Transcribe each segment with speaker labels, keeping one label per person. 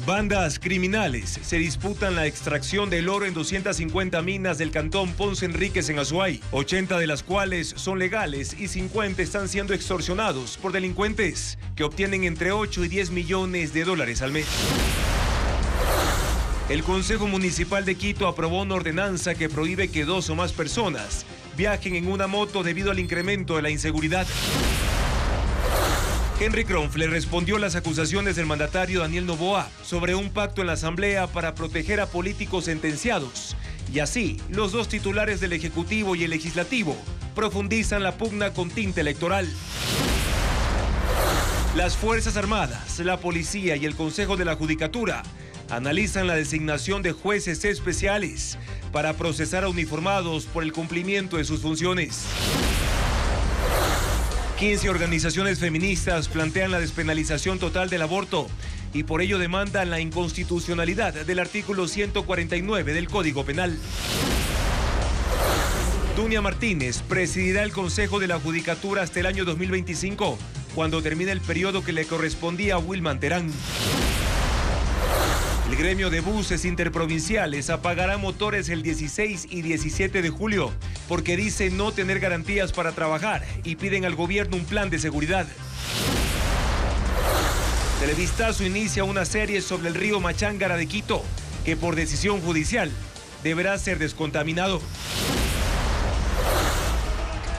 Speaker 1: Bandas criminales se disputan la extracción del oro en 250 minas del cantón Ponce Enríquez en Azuay, 80 de las cuales son legales y 50 están siendo extorsionados por delincuentes que obtienen entre 8 y 10 millones de dólares al mes. El Consejo Municipal de Quito aprobó una ordenanza que prohíbe que 2 o más personas viajen en una moto debido al incremento de la inseguridad. Henry Kronfle respondió a las acusaciones del mandatario Daniel Noboa sobre un pacto en la Asamblea para proteger a políticos sentenciados. Y así, los dos titulares del Ejecutivo y el Legislativo profundizan la pugna con tinte electoral. Las Fuerzas Armadas, la Policía y el Consejo de la Judicatura analizan la designación de jueces especiales para procesar a uniformados por el cumplimiento de sus funciones. 15 organizaciones feministas plantean la despenalización total del aborto y por ello demandan la inconstitucionalidad del artículo 149 del Código Penal. Dunia Martínez presidirá el Consejo de la Judicatura hasta el año 2025, cuando termine el periodo que le correspondía a Wilman Terán. El gremio de buses interprovinciales apagará motores el 16 y 17 de julio porque dice no tener garantías para trabajar y piden al gobierno un plan de seguridad. Televistazo inicia una serie sobre el río Machángara de Quito que por decisión judicial deberá ser descontaminado.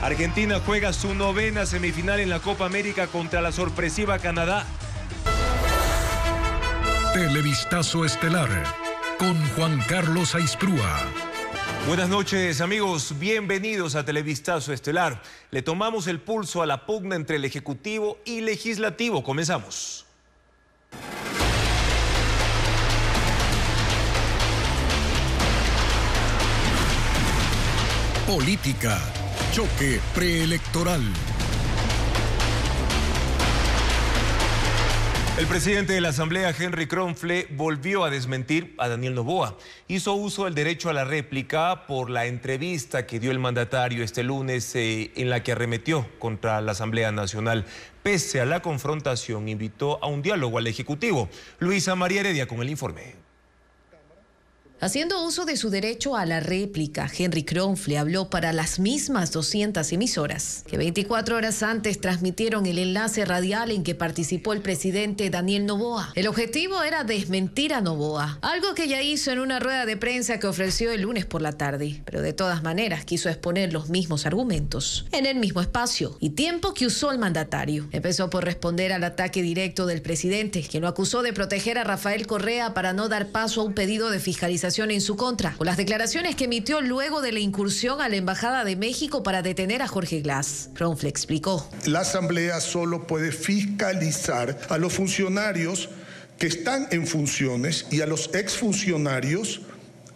Speaker 1: Argentina juega su 9ª semifinal en la Copa América contra la sorpresiva Canadá.
Speaker 2: Televistazo estelar con Juan Carlos Aisprúa.
Speaker 1: Buenas noches, amigos. Bienvenidos a Televistazo estelar. Le tomamos el pulso a la pugna entre el Ejecutivo y Legislativo. Comenzamos.
Speaker 2: Política. Choque preelectoral.
Speaker 1: El presidente de la Asamblea, Henry Kronfle, volvió a desmentir a Daniel Noboa. Hizo uso del derecho a la réplica por la entrevista que dio el mandatario este lunes en la que arremetió contra la Asamblea Nacional. Pese a la confrontación, invitó a un diálogo al Ejecutivo. Luisa María Heredia con el informe.
Speaker 3: Haciendo uso de su derecho a la réplica, Henry Kronfle habló para las mismas 200 emisoras que 24 horas antes transmitieron el enlace radial en que participó el presidente Daniel Noboa. El objetivo era desmentir a Noboa, algo que ya hizo en una rueda de prensa que ofreció el lunes por la tarde, pero de todas maneras quiso exponer los mismos argumentos en el mismo espacio y tiempo que usó el mandatario. Empezó por responder al ataque directo del presidente, quien lo acusó de proteger a Rafael Correa para no dar paso a un pedido de fiscalización en su contra, con las declaraciones que emitió luego de la incursión a la Embajada de México para detener a Jorge Glass. Kronfle explicó.
Speaker 4: La Asamblea solo puede fiscalizar a los funcionarios que están en funciones y a los exfuncionarios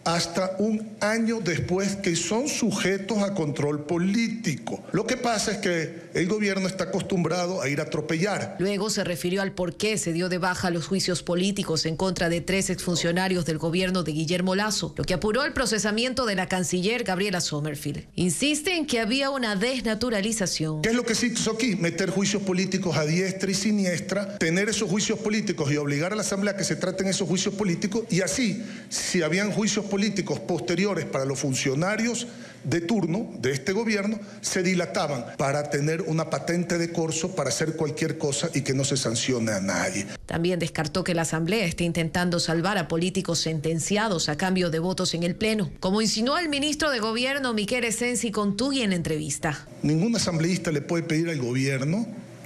Speaker 4: hasta un año después que son sujetos a control político. Lo que pasa es que el gobierno está acostumbrado a ir a atropellar.
Speaker 3: Luego se refirió al por qué se dio de baja los juicios políticos en contra de 3 exfuncionarios del gobierno de Guillermo Lasso, lo que apuró el procesamiento de la canciller Gabriela Sommerfield. Insiste en que había una desnaturalización.
Speaker 4: ¿Qué es lo que se hizo aquí? Meter juicios políticos a diestra y siniestra, tener esos juicios políticos y obligar a la Asamblea a que se traten esos juicios políticos, y así, si habían juicios políticos posteriores para los funcionarios de turno de este gobierno, se dilataban para tener una patente de corso para hacer cualquier cosa y que no se sancione a nadie.
Speaker 3: También descartó que la Asamblea esté intentando salvar a políticos sentenciados a cambio de votos en el Pleno, como insinuó el ministro de Gobierno Miquel Sensi Contugui en entrevista.
Speaker 4: Ningún asambleísta le puede pedir al gobierno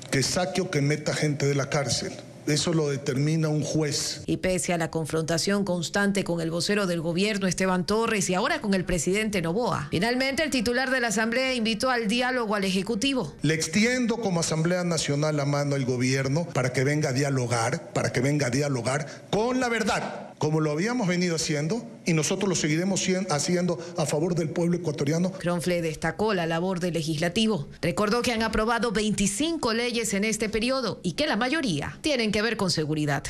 Speaker 4: que saque o que meta gente de la cárcel. Eso lo determina un juez.
Speaker 3: Y pese a la confrontación constante con el vocero del gobierno, Esteban Torres, y ahora con el presidente Noboa, finalmente el titular de la Asamblea invitó al diálogo al Ejecutivo.
Speaker 4: Le extiendo como Asamblea Nacional la mano al gobierno para que venga a dialogar, con la verdad, como lo habíamos venido haciendo, y nosotros lo seguiremos haciendo a favor del pueblo ecuatoriano.
Speaker 3: Kronfle destacó la labor del Legislativo. Recordó que han aprobado 25 leyes en este periodo y que la mayoría tienen que ver con seguridad.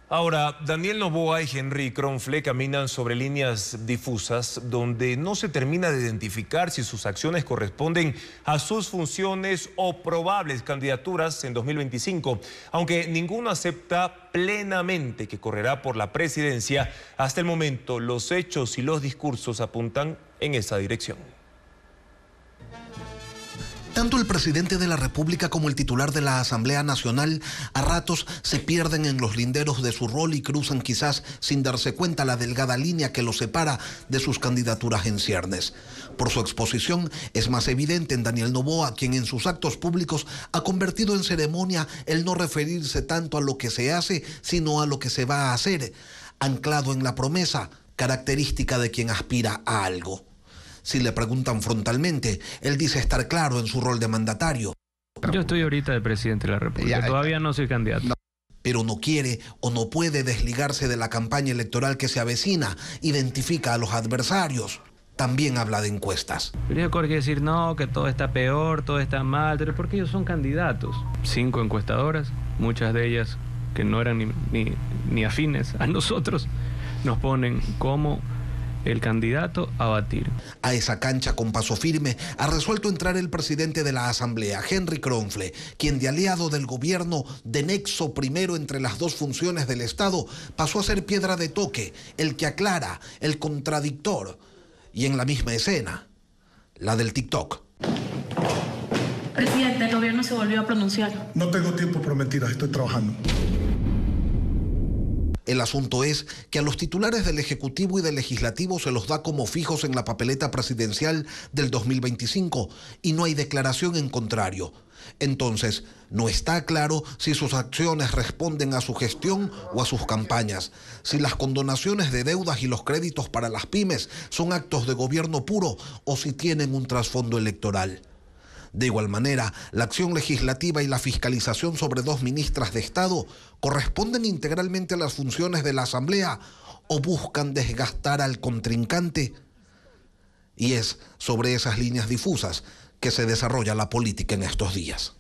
Speaker 1: Ahora, Daniel Noboa y Henry Kronfle caminan sobre líneas difusas donde no se termina de identificar si sus acciones corresponden a sus funciones o probables candidaturas en 2025. Aunque ninguno acepta plenamente que correrá por la presidencia, hasta el momento los hechos y los discursos apuntan en esa dirección.
Speaker 5: Tanto el presidente de la República como el titular de la Asamblea Nacional a ratos se pierden en los linderos de su rol y cruzan quizás sin darse cuenta la delgada línea que los separa de sus candidaturas en ciernes. Por su exposición es más evidente en Daniel Noboa, quien en sus actos públicos ha convertido en ceremonia el no referirse tanto a lo que se hace, sino a lo que se va a hacer, anclado en la promesa, característica de quien aspira a algo. Si le preguntan frontalmente, él dice estar claro en su rol de mandatario.
Speaker 6: Yo estoy ahorita de presidente de la República, todavía no soy candidato.
Speaker 5: Pero no quiere o no puede desligarse de la campaña electoral que se avecina, identifica a los adversarios. También habla de encuestas.
Speaker 6: Sería correcto decir no, que todo está peor, todo está mal, pero porque ellos son candidatos. 5 encuestadoras, muchas de ellas que no eran ni afines a nosotros, nos ponen como el candidato a batir.
Speaker 5: A esa cancha con paso firme ha resuelto entrar el presidente de la Asamblea, Henry Kronfle, quien de aliado del gobierno, de nexo primero entre las dos funciones del Estado, pasó a ser piedra de toque, el que aclara, el contradictor, y en la misma escena, la del TikTok.
Speaker 7: Presidente, el gobierno se volvió a pronunciar.
Speaker 4: No tengo tiempo para mentiras, estoy trabajando.
Speaker 5: El asunto es que a los titulares del Ejecutivo y del Legislativo se los da como fijos en la papeleta presidencial del 2025 y no hay declaración en contrario. Entonces, no está claro si sus acciones responden a su gestión o a sus campañas, si las condonaciones de deudas y los créditos para las pymes son actos de gobierno puro o si tienen un trasfondo electoral. De igual manera, la acción legislativa y la fiscalización sobre 2 ministras de Estado corresponden integralmente a las funciones de la Asamblea o buscan desgastar al contrincante. Y es sobre esas líneas difusas que se desarrolla la política en estos días.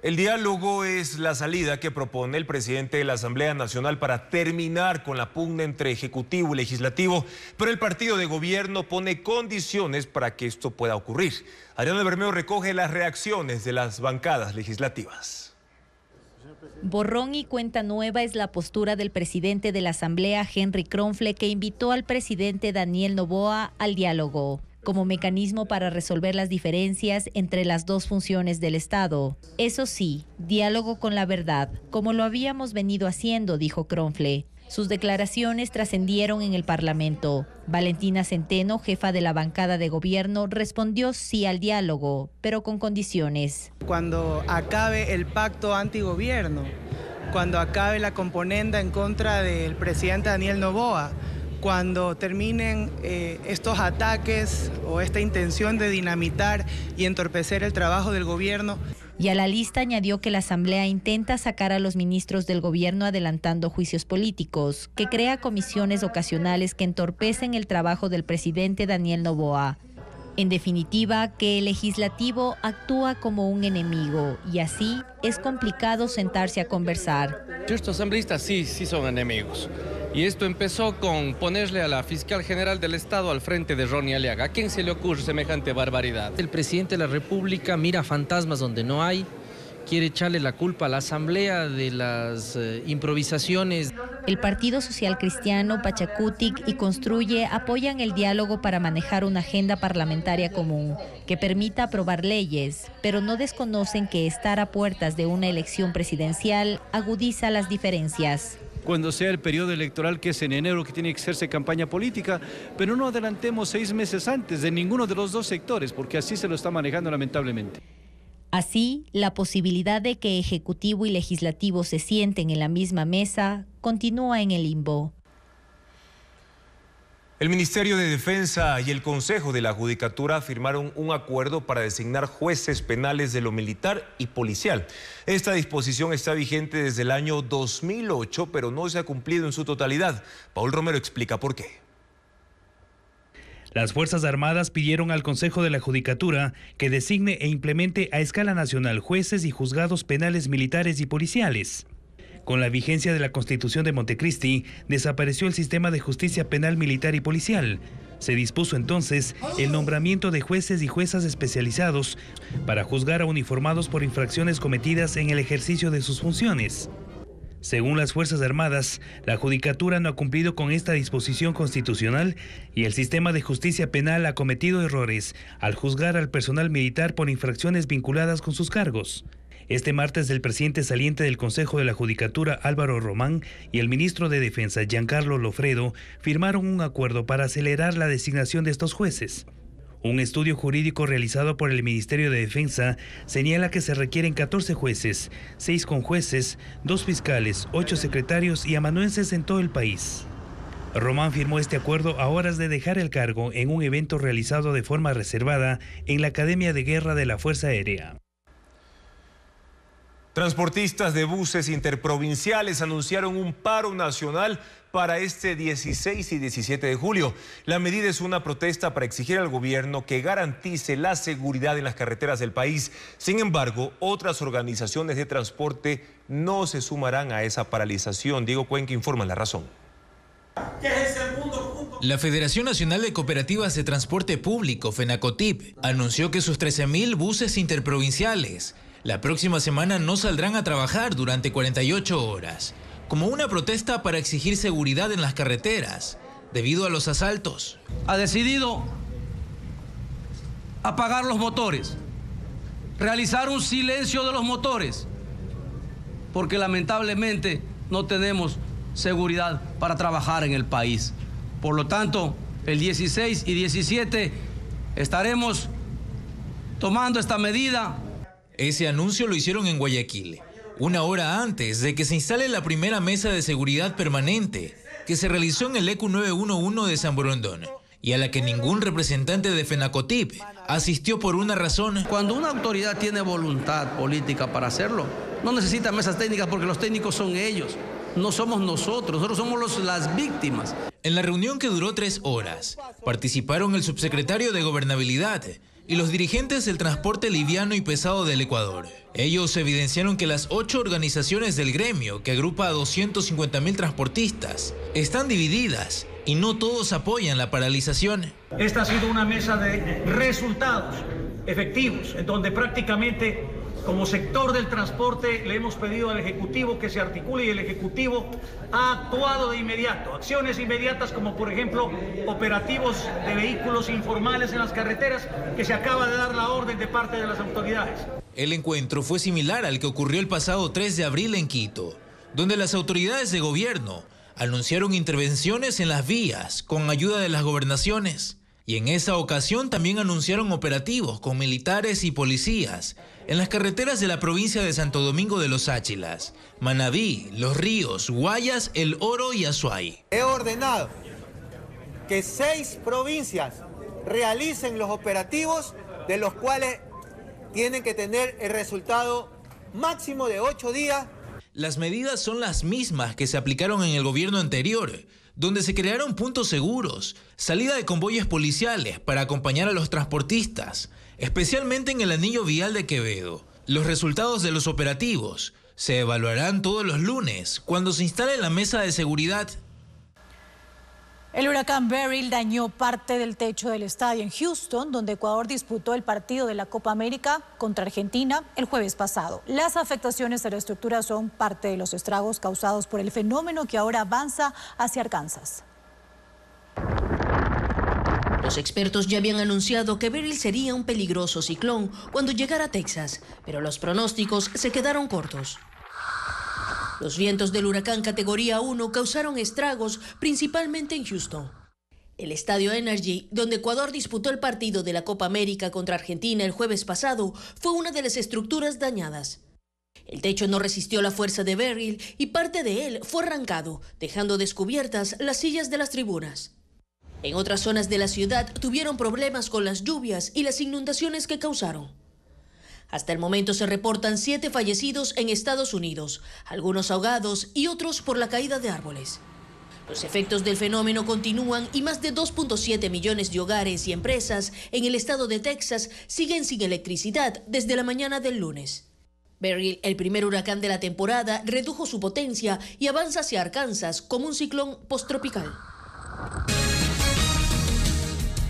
Speaker 1: El diálogo es la salida que propone el presidente de la Asamblea Nacional para terminar con la pugna entre Ejecutivo y Legislativo, pero el partido de gobierno pone condiciones para que esto pueda ocurrir. Adriana Bermeo recoge las reacciones de las bancadas legislativas.
Speaker 8: Borrón y cuenta nueva es la postura del presidente de la Asamblea, Henry Kronfle, que invitó al presidente Daniel Noboa al diálogo como mecanismo para resolver las diferencias entre las dos funciones del Estado. Eso sí, diálogo con la verdad, como lo habíamos venido haciendo, dijo Kronfle. Sus declaraciones trascendieron en el Parlamento. Valentina Centeno, jefa de la bancada de gobierno, respondió sí al diálogo, pero con condiciones.
Speaker 9: Cuando acabe el pacto antigobierno, cuando acabe la componenda en contra del presidente Daniel Noboa, cuando terminen estos ataques o esta intención de dinamitar y entorpecer el trabajo del gobierno.
Speaker 8: Y a la lista añadió que la Asamblea intenta sacar a los ministros del gobierno adelantando juicios políticos, que crea comisiones ocasionales que entorpecen el trabajo del presidente Daniel Noboa. En definitiva, que el legislativo actúa como un enemigo y así es complicado sentarse a conversar.
Speaker 10: Estos asambleístas sí son enemigos. Y esto empezó con ponerle a la fiscal general del Estado al frente de Ronnie Aliaga. ¿A quién se le ocurre semejante barbaridad?
Speaker 11: El presidente de la República mira fantasmas donde no hay, quiere echarle la culpa a la Asamblea de las improvisaciones.
Speaker 8: El Partido Social Cristiano, Pachacutic y Construye apoyan el diálogo para manejar una agenda parlamentaria común que permita aprobar leyes, pero no desconocen que estar a puertas de una elección presidencial agudiza las diferencias.
Speaker 12: Cuando sea el periodo electoral, que es en enero, que tiene que hacerse campaña política, pero no adelantemos 6 meses antes de ninguno de los dos sectores, porque así se lo está manejando lamentablemente.
Speaker 8: Así, la posibilidad de que Ejecutivo y Legislativo se sienten en la misma mesa continúa en el limbo.
Speaker 1: El Ministerio de Defensa y el Consejo de la Judicatura firmaron un acuerdo para designar jueces penales de lo militar y policial. Esta disposición está vigente desde el año 2008, pero no se ha cumplido en su totalidad. Paul Romero explica por qué.
Speaker 13: Las Fuerzas Armadas pidieron al Consejo de la Judicatura que designe e implemente a escala nacional jueces y juzgados penales militares y policiales. Con la vigencia de la Constitución de Montecristi, desapareció el sistema de justicia penal, militar y policial. Se dispuso entonces el nombramiento de jueces y juezas especializados para juzgar a uniformados por infracciones cometidas en el ejercicio de sus funciones. Según las Fuerzas Armadas, la Judicatura no ha cumplido con esta disposición constitucional y el sistema de justicia penal ha cometido errores al juzgar al personal militar por infracciones vinculadas con sus cargos. Este martes, el presidente saliente del Consejo de la Judicatura, Álvaro Román, y el ministro de Defensa, Giancarlo Lofredo, firmaron un acuerdo para acelerar la designación de estos jueces. Un estudio jurídico realizado por el Ministerio de Defensa señala que se requieren 14 jueces, 6 conjueces, 2 fiscales, 8 secretarios y amanuenses en todo el país. Román firmó este acuerdo a horas de dejar el cargo en un evento realizado de forma reservada en la Academia de Guerra de la Fuerza Aérea.
Speaker 1: Transportistas de buses interprovinciales anunciaron un paro nacional para este 16 y 17 de julio. La medida es una protesta para exigir al gobierno que garantice la seguridad en las carreteras del país. Sin embargo, otras organizaciones de transporte no se sumarán a esa paralización. Diego Cuenca informa la razón.
Speaker 14: La Federación Nacional de Cooperativas de Transporte Público, FENACOTIP, anunció que sus 13.000 buses interprovinciales la próxima semana no saldrán a trabajar durante 48 horas, como una protesta para exigir seguridad en las carreteras, debido a los asaltos.
Speaker 15: Ha decidido apagar los motores, realizar un silencio de los motores, porque lamentablemente no tenemos seguridad para trabajar en el país. Por lo tanto, el 16 y 17 estaremos tomando esta medida.
Speaker 14: Ese anuncio lo hicieron en Guayaquil, una hora antes de que se instale la primera mesa de seguridad permanente que se realizó en el ECU 911 de San Borondón y a la que ningún representante de FENACOTIP asistió por una razón.
Speaker 15: Cuando una autoridad tiene voluntad política para hacerlo, no necesita mesas técnicas porque los técnicos son ellos, no somos nosotros somos las víctimas.
Speaker 14: En la reunión, que duró 3 horas, participaron el subsecretario de Gobernabilidad y los dirigentes del transporte liviano y pesado del Ecuador. Ellos evidenciaron que las 8 organizaciones del gremio, que agrupa a 250.000 transportistas, están divididas y no todos apoyan la paralización.
Speaker 16: Esta ha sido una mesa de resultados efectivos, en donde prácticamente como sector del transporte le hemos pedido al Ejecutivo que se articule y el Ejecutivo ha actuado de inmediato. Acciones inmediatas como por ejemplo operativos de vehículos informales en las carreteras, que se acaba de dar la orden de parte de las autoridades.
Speaker 14: El encuentro fue similar al que ocurrió el pasado 3 de abril en Quito, donde las autoridades de gobierno anunciaron intervenciones en las vías con ayuda de las gobernaciones. Y en esa ocasión también anunciaron operativos con militares y policías en las carreteras de la provincia de Santo Domingo de los Áchilas, Manabí, Los Ríos, Guayas, El Oro y Azuay.
Speaker 17: He ordenado que 6 provincias realicen los operativos, de los cuales tienen que tener el resultado máximo de 8 días.
Speaker 14: Las medidas son las mismas que se aplicaron en el gobierno anterior, donde se crearon puntos seguros, salida de convoyes policiales para acompañar a los transportistas, especialmente en el anillo vial de Quevedo. Los resultados de los operativos se evaluarán todos los lunes, cuando se instale la mesa de seguridad.
Speaker 18: El huracán Beryl dañó parte del techo del estadio en Houston, donde Ecuador disputó el partido de la Copa América contra Argentina el jueves pasado. Las afectaciones a la estructura son parte de los estragos causados por el fenómeno que ahora avanza hacia Arkansas.
Speaker 19: Los expertos ya habían anunciado que Beryl sería un peligroso ciclón cuando llegara a Texas, pero los pronósticos se quedaron cortos. Los vientos del huracán categoría 1 causaron estragos principalmente en Houston. El estadio Energy, donde Ecuador disputó el partido de la Copa América contra Argentina el jueves pasado, fue una de las estructuras dañadas. El techo no resistió la fuerza de Beryl y parte de él fue arrancado, dejando descubiertas las sillas de las tribunas. En otras zonas de la ciudad tuvieron problemas con las lluvias y las inundaciones que causaron. Hasta el momento se reportan 7 fallecidos en Estados Unidos, algunos ahogados y otros por la caída de árboles. Los efectos del fenómeno continúan y más de 2.7 millones de hogares y empresas en el estado de Texas siguen sin electricidad desde la mañana del lunes. Beryl, el primer huracán de la temporada, redujo su potencia y avanza hacia Arkansas como un ciclón posttropical.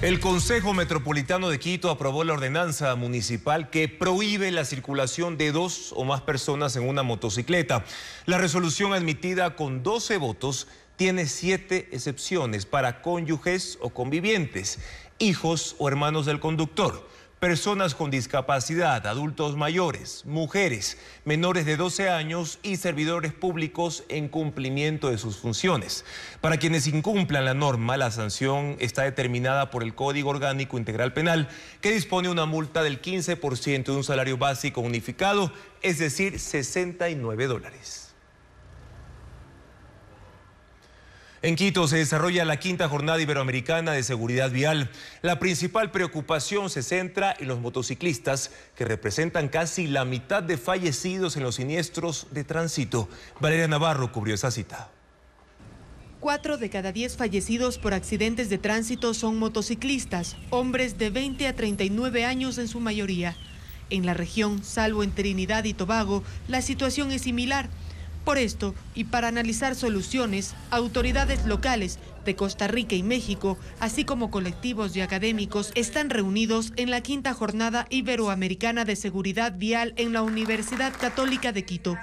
Speaker 1: El Consejo Metropolitano de Quito aprobó la ordenanza municipal que prohíbe la circulación de 2 o más personas en una motocicleta. La resolución, admitida con 12 votos, tiene 7 excepciones para cónyuges o convivientes, hijos o hermanos del conductor, personas con discapacidad, adultos mayores, mujeres, menores de 12 años y servidores públicos en cumplimiento de sus funciones. Para quienes incumplan la norma, la sanción está determinada por el Código Orgánico Integral Penal, que dispone una multa del 15% de un salario básico unificado, es decir, $69. En Quito se desarrolla la 5ª Jornada Iberoamericana de Seguridad Vial. La principal preocupación se centra en los motociclistas, que representan casi la mitad de fallecidos en los siniestros de tránsito. Valeria Navarro cubrió esa cita.
Speaker 20: 4 de cada 10 fallecidos por accidentes de tránsito son motociclistas, hombres de 20 a 39 años en su mayoría. En la región, salvo en Trinidad y Tobago, la situación es similar. Por esto, y para analizar soluciones, autoridades locales de Costa Rica y México, así como colectivos y académicos, están reunidos en la 5ª Jornada Iberoamericana de Seguridad Vial en la Universidad Católica de Quito.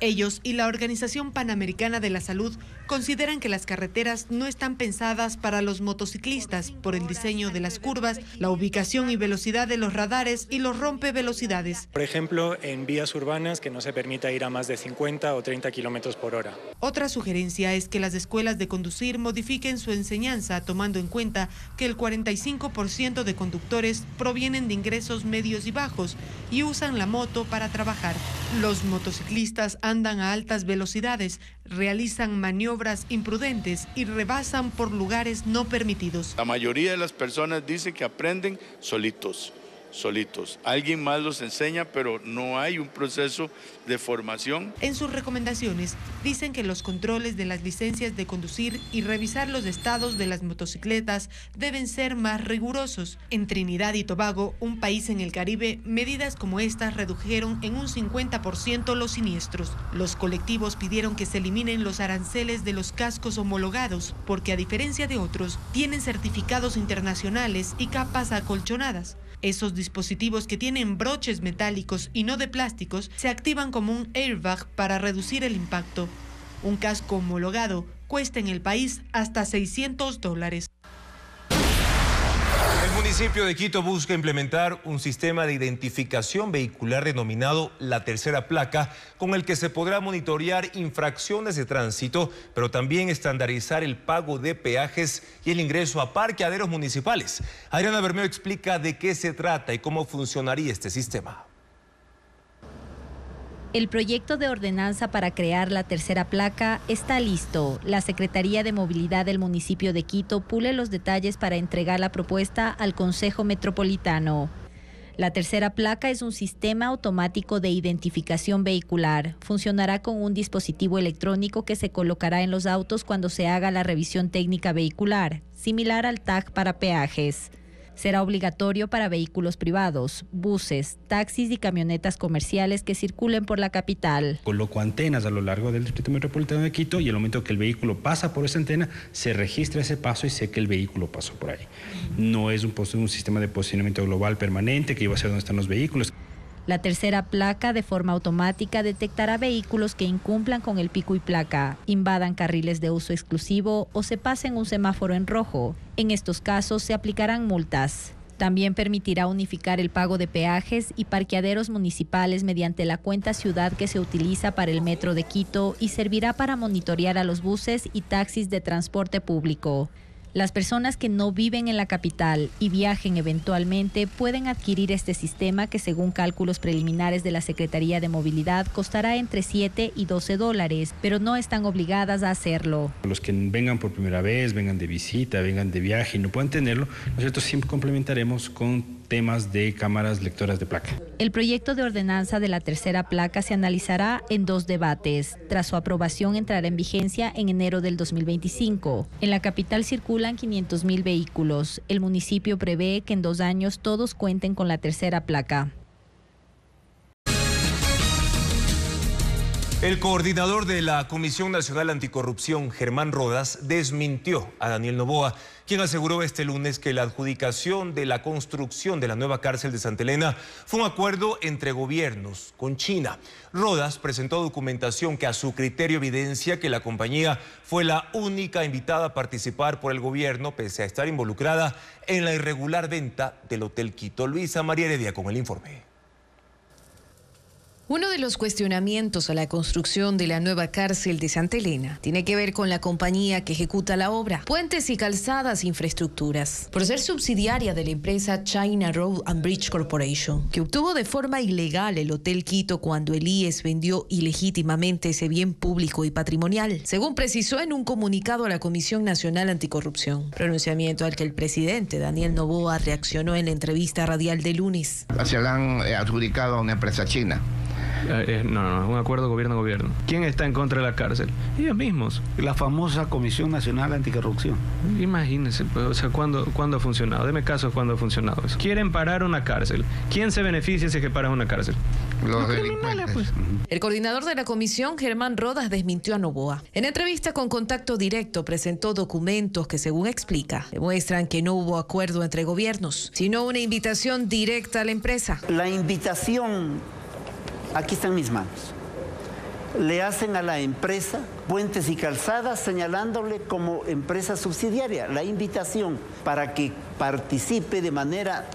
Speaker 20: Ellos y la Organización Panamericana de la Salud consideran que las carreteras no están pensadas para los motociclistas por el diseño de las curvas, la ubicación y velocidad de los radares y los rompevelocidades.
Speaker 21: Por ejemplo, en vías urbanas que no se permita ir a más de 50 o 30 kilómetros por hora.
Speaker 20: Otra sugerencia es que las escuelas de conducir modifiquen su enseñanza tomando en cuenta que el 45% de conductores provienen de ingresos medios y bajos y usan la moto para trabajar. Los motociclistas andan a altas velocidades, realizan maniobras imprudentes y rebasan por lugares no permitidos.
Speaker 22: La mayoría de las personas dicen que aprenden solitos. Alguien más los enseña, pero no hay un proceso de formación.
Speaker 20: En sus recomendaciones dicen que los controles de las licencias de conducir y revisar los estados de las motocicletas deben ser más rigurosos. En Trinidad y Tobago, un país en el Caribe, medidas como estas redujeron en un 50% los siniestros. Los colectivos pidieron que se eliminen los aranceles de los cascos homologados, porque a diferencia de otros, tienen certificados internacionales y capas acolchonadas. Esos dispositivos que tienen broches metálicos y no de plásticos se activan como un airbag para reducir el impacto. Un casco homologado cuesta en el país hasta $600.
Speaker 1: El municipio de Quito busca implementar un sistema de identificación vehicular denominado La Tercera Placa, con el que se podrá monitorear infracciones de tránsito, pero también estandarizar el pago de peajes y el ingreso a parqueaderos municipales. Adriana Bermeo explica de qué se trata y cómo funcionaría este sistema.
Speaker 8: El proyecto de ordenanza para crear la tercera placa está listo. La Secretaría de Movilidad del municipio de Quito pule los detalles para entregar la propuesta al Consejo Metropolitano. La tercera placa es un sistema automático de identificación vehicular. Funcionará con un dispositivo electrónico que se colocará en los autos cuando se haga la revisión técnica vehicular, similar al tag para peajes. Será obligatorio para vehículos privados, buses, taxis y camionetas comerciales que circulen por la capital.
Speaker 23: Coloco antenas a lo largo del Distrito Metropolitano de Quito y al momento que el vehículo pasa por esa antena, se registra ese paso y sé que el vehículo pasó por ahí. No es un sistema de posicionamiento global permanente que iba a ser donde están los vehículos.
Speaker 8: La tercera placa de forma automática detectará vehículos que incumplan con el pico y placa, invadan carriles de uso exclusivo o se pasen un semáforo en rojo. En estos casos se aplicarán multas. También permitirá unificar el pago de peajes y parqueaderos municipales mediante la cuenta ciudad que se utiliza para el Metro de Quito y servirá para monitorear a los buses y taxis de transporte público. Las personas que no viven en la capital y viajen eventualmente pueden adquirir este sistema que, según cálculos preliminares de la Secretaría de Movilidad, costará entre $7 y $12, pero no están obligadas a hacerlo.
Speaker 23: Los que vengan por primera vez, vengan de visita, vengan de viaje y no puedan tenerlo, nosotros siempre complementaremos con temas de cámaras lectoras de placa.
Speaker 8: El proyecto de ordenanza de la tercera placa se analizará en 2 debates. Tras su aprobación entrará en vigencia en enero del 2025. En la capital circulan 500.000 vehículos. El municipio prevé que en 2 años todos cuenten con la tercera placa.
Speaker 1: El coordinador de la Comisión Nacional Anticorrupción, Germán Rodas, desmintió a Daniel Noboa, quien aseguró este lunes que la adjudicación de la construcción de la nueva cárcel de Santa Elena fue un acuerdo entre gobiernos con China. Rodas presentó documentación que a su criterio evidencia que la compañía fue la única invitada a participar por el gobierno, pese a estar involucrada en la irregular venta del Hotel Quito. Luisa María Heredia con el informe.
Speaker 2: Uno de los cuestionamientos a la construcción de la nueva cárcel de Santa Elena tiene que ver con la compañía que ejecuta la obra, Puentes y Calzadas Infraestructuras, por ser subsidiaria de la empresa China Road and Bridge Corporation, que obtuvo de forma ilegal el Hotel Quito cuando el IES vendió ilegítimamente ese bien público y patrimonial, según precisó en un comunicado a la Comisión Nacional Anticorrupción, pronunciamiento al que el presidente Daniel Noboa reaccionó en la entrevista radial de lunes.
Speaker 3: Se la han adjudicado a una empresa china.
Speaker 6: No, un acuerdo gobierno-gobierno. ¿Quién está en contra de la cárcel? Ellos mismos.
Speaker 24: La famosa Comisión Nacional Anticorrupción.
Speaker 6: Imagínense, pues, o sea, ¿cuándo ha funcionado? Deme caso cuándo ha funcionado eso. Quieren parar una cárcel. ¿Quién se beneficia si es que paran una cárcel?
Speaker 3: Los criminales,
Speaker 6: pues.
Speaker 2: El coordinador de la comisión, Germán Rodas, desmintió a Noboa. En entrevista con Contacto Directo presentó documentos que, según explica, demuestran que no hubo acuerdo entre gobiernos, sino una invitación directa a la empresa.
Speaker 25: La invitación, aquí están mis manos, le hacen a la empresa Puentes y Calzadas señalándole como empresa subsidiaria la invitación para que participe de manera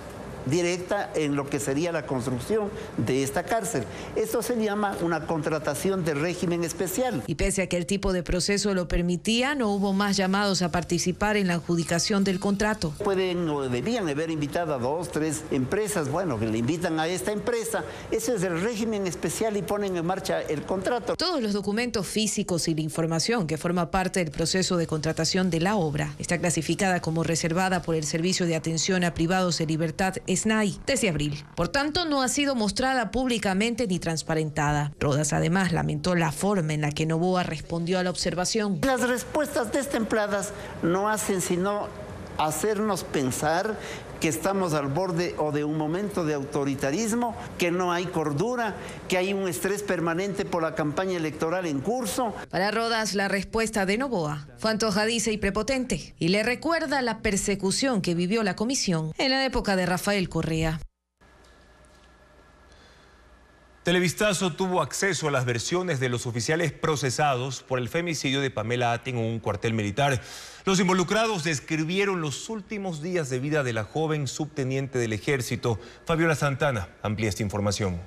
Speaker 25: directa en lo que sería la construcción de esta cárcel. Esto se llama una contratación de régimen especial.
Speaker 2: Y pese a que el tipo de proceso lo permitía, no hubo más llamados a participar en la adjudicación del contrato.
Speaker 25: Pueden o debían haber invitado a 2, 3 empresas, bueno, que le invitan a esta empresa. Ese es el régimen especial y ponen en marcha el contrato.
Speaker 2: Todos los documentos físicos y la información que forma parte del proceso de contratación de la obra está clasificada como reservada por el Servicio de Atención a Privados de Libertad SNAI desde abril. Por tanto, no ha sido mostrada públicamente ni transparentada. Rodas además lamentó la forma en la que Noboa respondió a la observación.
Speaker 25: Las respuestas destempladas no hacen sino hacernos pensar que estamos al borde o de un momento de autoritarismo, que no hay cordura, que hay un estrés permanente por la campaña electoral en curso.
Speaker 2: Para Rodas, la respuesta de Noboa fue antojadiza y prepotente y le recuerda la persecución que vivió la comisión en la época de Rafael Correa.
Speaker 1: Televistazo tuvo acceso a las versiones de los oficiales procesados por el femicidio de Pamela Atti en un cuartel militar. Los involucrados describieron los últimos días de vida de la joven subteniente del Ejército. Fabiola Santana amplía esta información.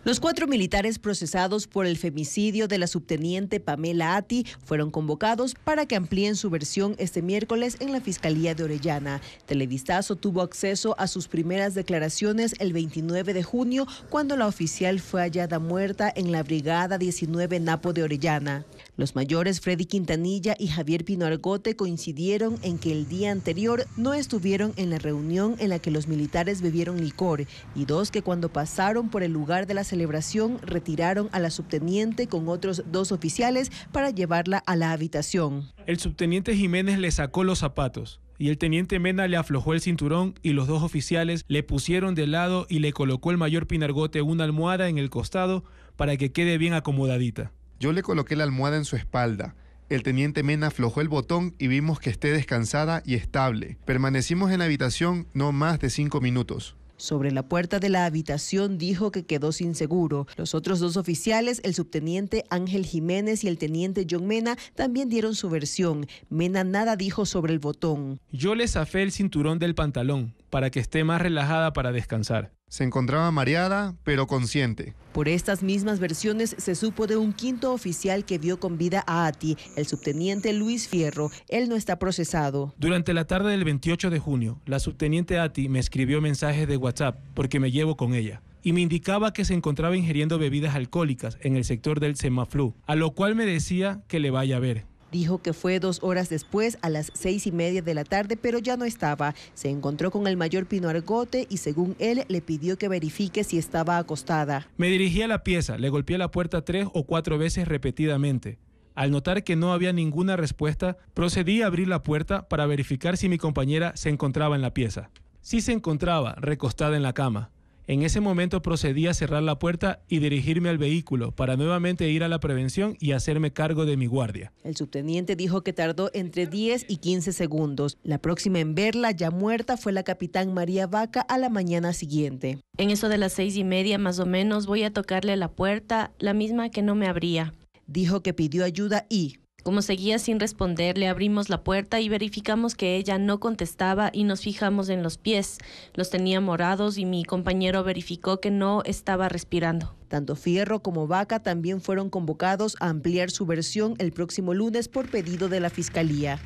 Speaker 26: Los 4 militares procesados por el femicidio de la subteniente Pamela Atti fueron convocados para que amplíen su versión este miércoles en la Fiscalía de Orellana. Televistazo tuvo acceso a sus primeras declaraciones el 29 de junio, cuando la oficial fue hallada muerta en la Brigada 19 Napo de Orellana. Los mayores Freddy Quintanilla y Javier Pino Argote coincidieron en que el día anterior no estuvieron en la reunión en la que los militares bebieron licor, y 2 que cuando pasaron por el lugar de la celebración retiraron a la subteniente con otros 2 oficiales para llevarla a la habitación.
Speaker 27: El subteniente Jiménez le sacó los zapatos y el teniente Mena le aflojó el cinturón y los 2 oficiales le pusieron de lado y le colocó el mayor Pinargote una almohada en el costado para que quede bien acomodadita.
Speaker 28: Yo le coloqué la almohada en su espalda. El teniente Mena aflojó el botón y vimos que esté descansada y estable. Permanecimos en la habitación no más de 5 minutos.
Speaker 26: Sobre la puerta de la habitación dijo que quedó sin seguro. Los otros 2 oficiales, el subteniente Ángel Jiménez y el teniente John Mena, también dieron su versión. Mena nada dijo sobre el botón.
Speaker 27: Yo le zafé el cinturón del pantalón para que esté más relajada para descansar.
Speaker 28: Se encontraba mareada, pero consciente.
Speaker 26: Por estas mismas versiones se supo de un 5º oficial que vio con vida a Atti, el subteniente Luis Fierro. Él no está procesado.
Speaker 27: Durante la tarde del 28 de junio, la subteniente Atti me escribió mensajes de WhatsApp porque me llevo con ella, y me indicaba que se encontraba ingiriendo bebidas alcohólicas en el sector del Semaflu, a lo cual me decía que le vaya a ver.
Speaker 26: Dijo que fue 2 horas después, a las 6:30 de la tarde, pero ya no estaba. Se encontró con el mayor Pino Argote y, según él, le pidió que verifique si estaba acostada.
Speaker 27: Me dirigí a la pieza, le golpeé la puerta 3 o 4 veces repetidamente. Al notar que no había ninguna respuesta, procedí a abrir la puerta para verificar si mi compañera se encontraba en la pieza. Sí se encontraba recostada en la cama. En ese momento procedí a cerrar la puerta y dirigirme al vehículo para nuevamente ir a la prevención y hacerme cargo de mi guardia.
Speaker 26: El subteniente dijo que tardó entre 10 y 15 segundos. La próxima en verla, ya muerta, fue la capitán María Vaca a la mañana siguiente.
Speaker 4: En eso de las 6:30 más o menos voy a tocarle la puerta, la misma que no me abría.
Speaker 26: Dijo que pidió ayuda y...
Speaker 4: Como seguía sin responder, le abrimos la puerta y verificamos que ella no contestaba y nos fijamos en los pies. Los tenía morados y mi compañero verificó que no estaba respirando.
Speaker 26: Tanto Fierro como Vaca también fueron convocados a ampliar su versión el próximo lunes por pedido de la Fiscalía.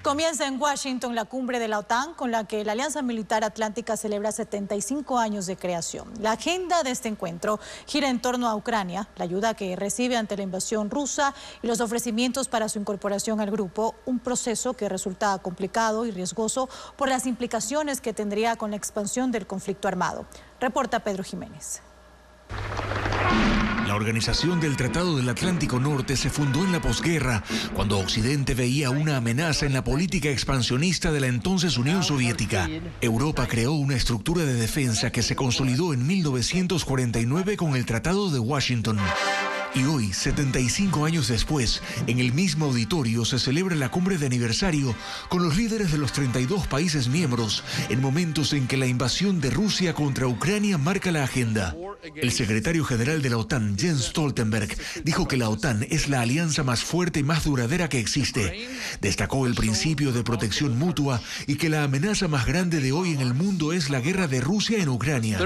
Speaker 18: Comienza en Washington la cumbre de la OTAN, con la que la Alianza Militar Atlántica celebra 75 años de creación. La agenda de este encuentro gira en torno a Ucrania, la ayuda que recibe ante la invasión rusa y los ofrecimientos para su incorporación al grupo, un proceso que resulta complicado y riesgoso por las implicaciones que tendría con la expansión del conflicto armado. Reporta Pedro Jiménez.
Speaker 5: La Organización del Tratado del Atlántico Norte se fundó en la posguerra, cuando Occidente veía una amenaza en la política expansionista de la entonces Unión Soviética. Europa creó una estructura de defensa que se consolidó en 1949 con el Tratado de Washington. Y hoy, 75 años después, en el mismo auditorio se celebra la cumbre de aniversario con los líderes de los 32 países miembros, en momentos en que la invasión de Rusia contra Ucrania marca la agenda. El secretario general de la OTAN, Jens Stoltenberg, dijo que la OTAN es la alianza más fuerte y más duradera que existe. Destacó el principio de protección mutua y que la amenaza más grande de hoy en el mundo es la guerra de Rusia en Ucrania.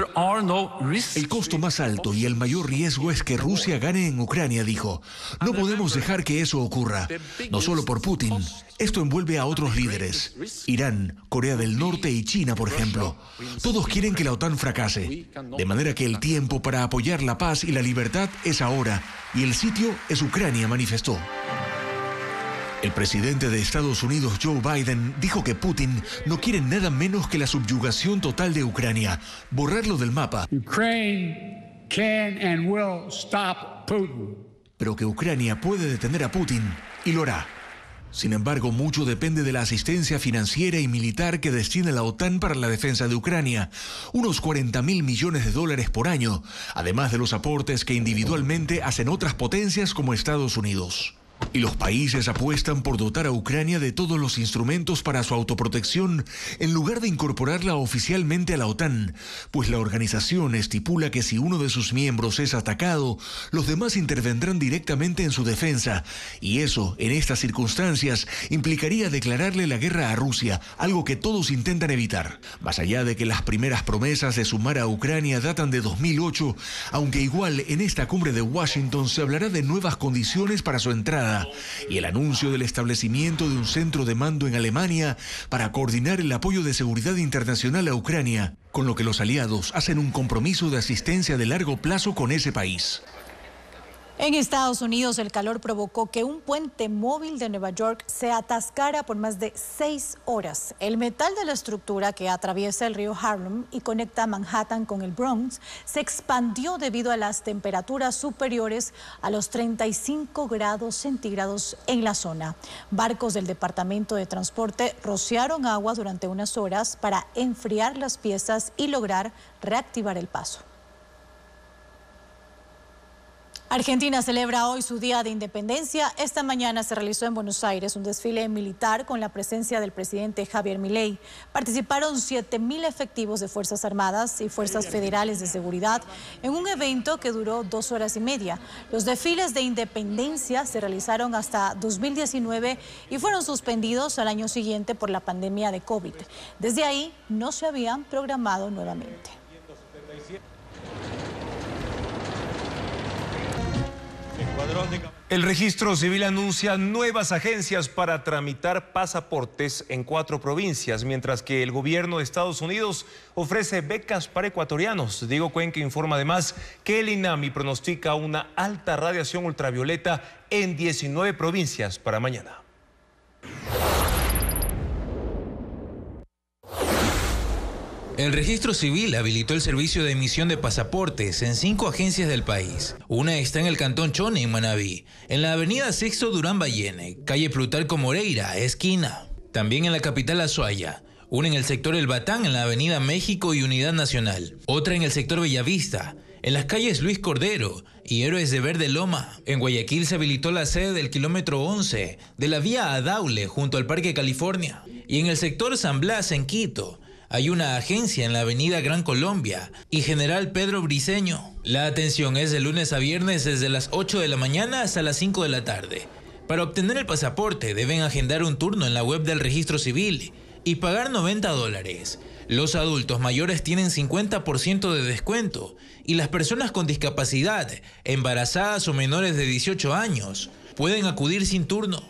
Speaker 5: El costo más alto y el mayor riesgo es que Rusia gane en Ucrania, dijo. No podemos dejar que eso ocurra, no solo por Putin. Esto envuelve a otros líderes. Irán, Corea del Norte y China, por ejemplo. Todos quieren que la OTAN fracase. De manera que el tiempo para apoyar la paz y la libertad es ahora. Y el sitio es Ucrania, manifestó. El presidente de Estados Unidos, Joe Biden, dijo que Putin no quiere nada menos que la subyugación total de Ucrania, borrarlo del mapa.
Speaker 7: Ukraine can and will stop Putin.
Speaker 5: Pero que Ucrania puede detener a Putin y lo hará. Sin embargo, mucho depende de la asistencia financiera y militar que destina la OTAN para la defensa de Ucrania, unos $40.000 millones por año, además de los aportes que individualmente hacen otras potencias como Estados Unidos. Y los países apuestan por dotar a Ucrania de todos los instrumentos para su autoprotección en lugar de incorporarla oficialmente a la OTAN, pues la organización estipula que si uno de sus miembros es atacado, los demás intervendrán directamente en su defensa, y eso, en estas circunstancias, implicaría declararle la guerra a Rusia, algo que todos intentan evitar. Más allá de que las primeras promesas de sumar a Ucrania datan de 2008, aunque igual en esta cumbre de Washington se hablará de nuevas condiciones para su entrada, y el anuncio del establecimiento de un centro de mando en Alemania para coordinar el apoyo de seguridad internacional a Ucrania, con lo que los aliados hacen un compromiso de asistencia de largo plazo con ese país.
Speaker 18: En Estados Unidos, el calor provocó que un puente móvil de Nueva York se atascara por más de 6 horas. El metal de la estructura que atraviesa el río Harlem y conecta Manhattan con el Bronx se expandió debido a las temperaturas superiores a los 35 grados centígrados en la zona. Barcos del Departamento de Transporte rociaron agua durante unas horas para enfriar las piezas y lograr reactivar el paso. Argentina celebra hoy su Día de Independencia. Esta mañana se realizó en Buenos Aires un desfile militar con la presencia del presidente Javier Milei. Participaron 7.000 efectivos de Fuerzas Armadas y Fuerzas Federales de Seguridad en un evento que duró 2 horas y media. Los desfiles de independencia se realizaron hasta 2019 y fueron suspendidos al año siguiente por la pandemia de COVID. Desde ahí no se habían programado nuevamente.
Speaker 1: El registro civil anuncia nuevas agencias para tramitar pasaportes en 4 provincias, mientras que el gobierno de Estados Unidos ofrece becas para ecuatorianos. Diego Cuenca informa además que el INAMI pronostica una alta radiación ultravioleta en 19 provincias para mañana.
Speaker 14: El registro civil habilitó el servicio de emisión de pasaportes en 5 agencias del país. Una está en el cantón Chone, en Manabí, en la avenida Sixto Durán Ballene, calle Plutarco Moreira, esquina. También en la capital Azuaya, una en el sector El Batán, en la avenida México y Unidad Nacional, otra en el sector Bellavista, en las calles Luis Cordero y Héroes de Verde Loma. En Guayaquil se habilitó la sede del kilómetro 11 de la vía a Daule junto al Parque California. Y en el sector San Blas, en Quito, hay una agencia en la avenida Gran Colombia y General Pedro Briceño. La atención es de lunes a viernes desde las 8 de la mañana hasta las 5 de la tarde. Para obtener el pasaporte deben agendar un turno en la web del Registro Civil y pagar $90. Los adultos mayores tienen 50% de descuento y las personas con discapacidad, embarazadas o menores de 18 años, pueden acudir sin turno.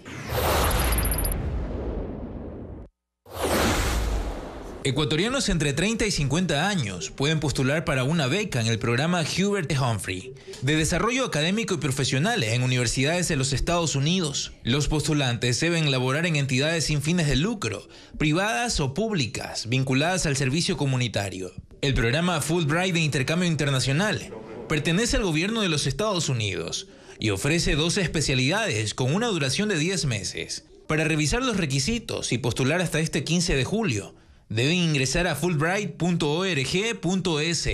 Speaker 14: Ecuatorianos entre 30 y 50 años pueden postular para una beca en el programa Hubert Humphrey de desarrollo académico y profesional en universidades de los Estados Unidos. Los postulantes deben laborar en entidades sin fines de lucro, privadas o públicas, vinculadas al servicio comunitario. El programa Fulbright de intercambio internacional pertenece al gobierno de los Estados Unidos y ofrece 12 especialidades con una duración de 10 meses. Para revisar los requisitos y postular hasta este 15 de julio, deben ingresar a fulbright.org.es.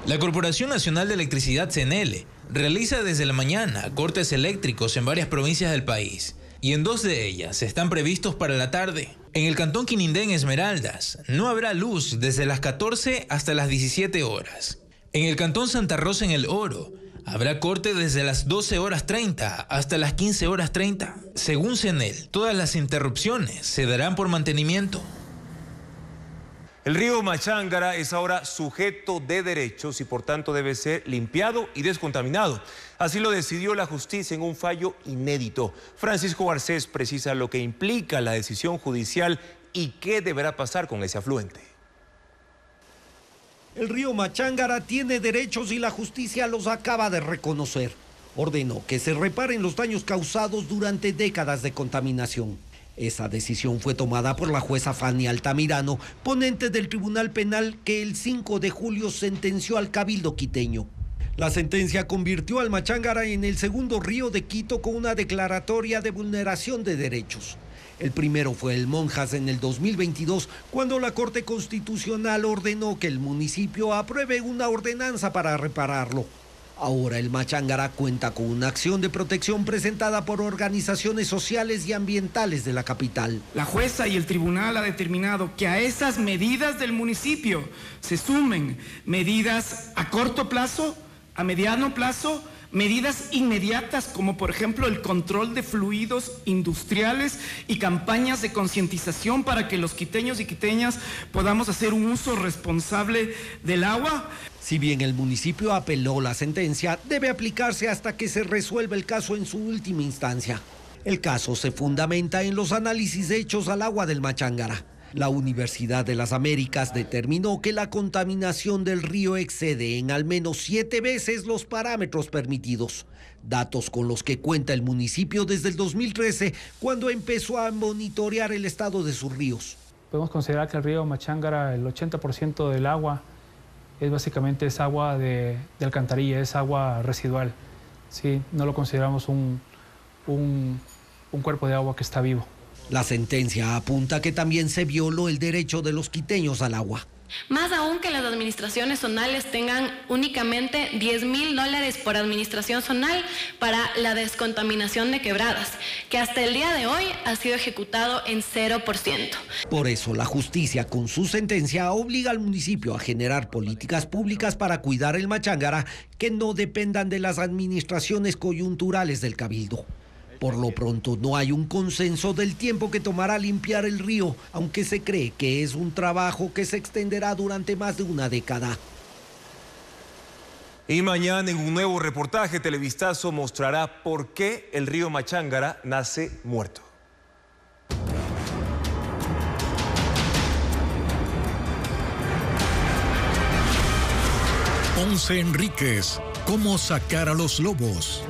Speaker 14: La Corporación Nacional de Electricidad CNEL realiza desde la mañana cortes eléctricos en varias provincias del país y en 2 de ellas están previstos para la tarde. En el cantón Quinindé, en Esmeraldas, no habrá luz desde las 14 hasta las 17 horas. En el cantón Santa Rosa, en El Oro, habrá corte desde las 12:30 hasta las 15:30. Según CNEL, todas las interrupciones se darán por mantenimiento.
Speaker 1: El río Machángara es ahora sujeto de derechos y por tanto debe ser limpiado y descontaminado. Así lo decidió la justicia en un fallo inédito. Francisco Garcés precisa lo que implica la decisión judicial y qué deberá pasar con ese afluente.
Speaker 9: El río Machángara tiene derechos y la justicia los acaba de reconocer. Ordenó que se reparen los daños causados durante décadas de contaminación. Esa decisión fue tomada por la jueza Fanny Altamirano, ponente del Tribunal Penal, que el 5 de julio sentenció al Cabildo quiteño. La sentencia convirtió al Machángara en el segundo río de Quito con una declaratoria de vulneración de derechos. El primero fue el Monjas en el 2022, cuando la Corte Constitucional ordenó que el municipio apruebe una ordenanza para repararlo. Ahora el Machángara cuenta con una acción de protección presentada por organizaciones sociales y ambientales de la capital.
Speaker 10: La jueza y el tribunal ha determinado que a esas medidas del municipio se sumen medidas a corto plazo, a mediano plazo, medidas inmediatas como por ejemplo el control de fluidos industriales y campañas de concientización para que los quiteños y quiteñas podamos hacer un uso responsable del agua.
Speaker 9: Si bien el municipio apeló la sentencia, debe aplicarse hasta que se resuelva el caso en su última instancia. El caso se fundamenta en los análisis hechos al agua del Machángara. La Universidad de las Américas determinó que la contaminación del río excede en al menos 7 veces los parámetros permitidos, datos con los que cuenta el municipio desde el 2013, cuando empezó a monitorear el estado de sus ríos.
Speaker 27: Podemos considerar que el río Machángara, el 80% del agua es agua de alcantarilla, es agua residual. Sí, no lo consideramos un cuerpo de agua que está vivo.
Speaker 9: La sentencia apunta que también se violó el derecho de los quiteños al agua.
Speaker 11: Más aún que las administraciones zonales tengan únicamente $10,000 por administración zonal para la descontaminación de quebradas, que hasta el día de hoy ha sido ejecutado en 0%.
Speaker 9: Por eso la justicia con su sentencia obliga al municipio a generar políticas públicas para cuidar el Machángara que no dependan de las administraciones coyunturales del Cabildo. Por lo pronto no hay un consenso del tiempo que tomará limpiar el río, aunque se cree que es un trabajo que se extenderá durante más de una década.
Speaker 1: Y mañana en un nuevo reportaje, Televistazo mostrará por qué el río Machángara nace muerto.
Speaker 5: Ponce Enríquez, ¿cómo sacar a los lobos?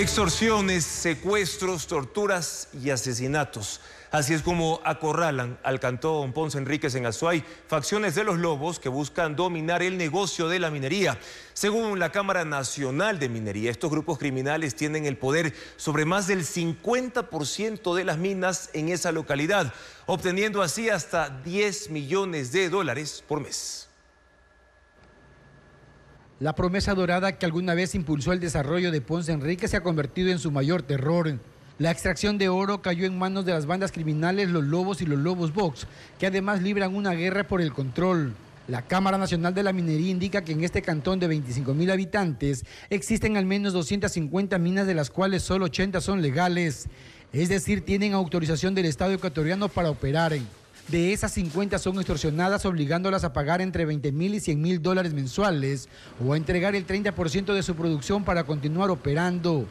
Speaker 1: Extorsiones, secuestros, torturas y asesinatos. Así es como acorralan al cantón Ponce Enríquez en Azuay facciones de los lobos que buscan dominar el negocio de la minería. Según la Cámara Nacional de Minería, estos grupos criminales tienen el poder sobre más del 50% de las minas en esa localidad, obteniendo así hasta 10 millones de dólares por mes.
Speaker 12: La promesa dorada que alguna vez impulsó el desarrollo de Ponce Enríquez se ha convertido en su mayor terror. La extracción de oro cayó en manos de las bandas criminales Los Lobos y Los Lobos Box, que además libran una guerra por el control. La Cámara Nacional de la Minería indica que en este cantón de 25.000 habitantes existen al menos 250 minas, de las cuales solo 80 son legales. Es decir, tienen autorización del Estado ecuatoriano para operar. De esas 50 son extorsionadas, obligándolas a pagar entre 20.000 y 100.000 dólares mensuales o a entregar el 30% de su producción para continuar operando.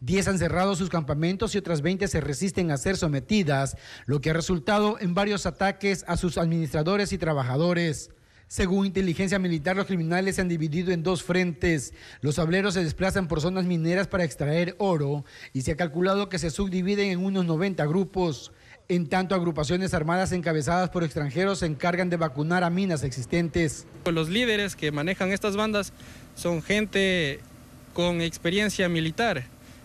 Speaker 12: 10 han cerrado sus campamentos y otras 20 se resisten a ser sometidas, lo que ha resultado en varios ataques a sus administradores y trabajadores. Según inteligencia militar, los criminales se han dividido en dos frentes. Los sableros se desplazan por zonas mineras para extraer oro y se ha calculado que se subdividen en unos 90 grupos. En tanto, agrupaciones armadas encabezadas por extranjeros se encargan de vacunar a minas existentes.
Speaker 6: Los líderes que manejan estas bandas son gente con experiencia militar,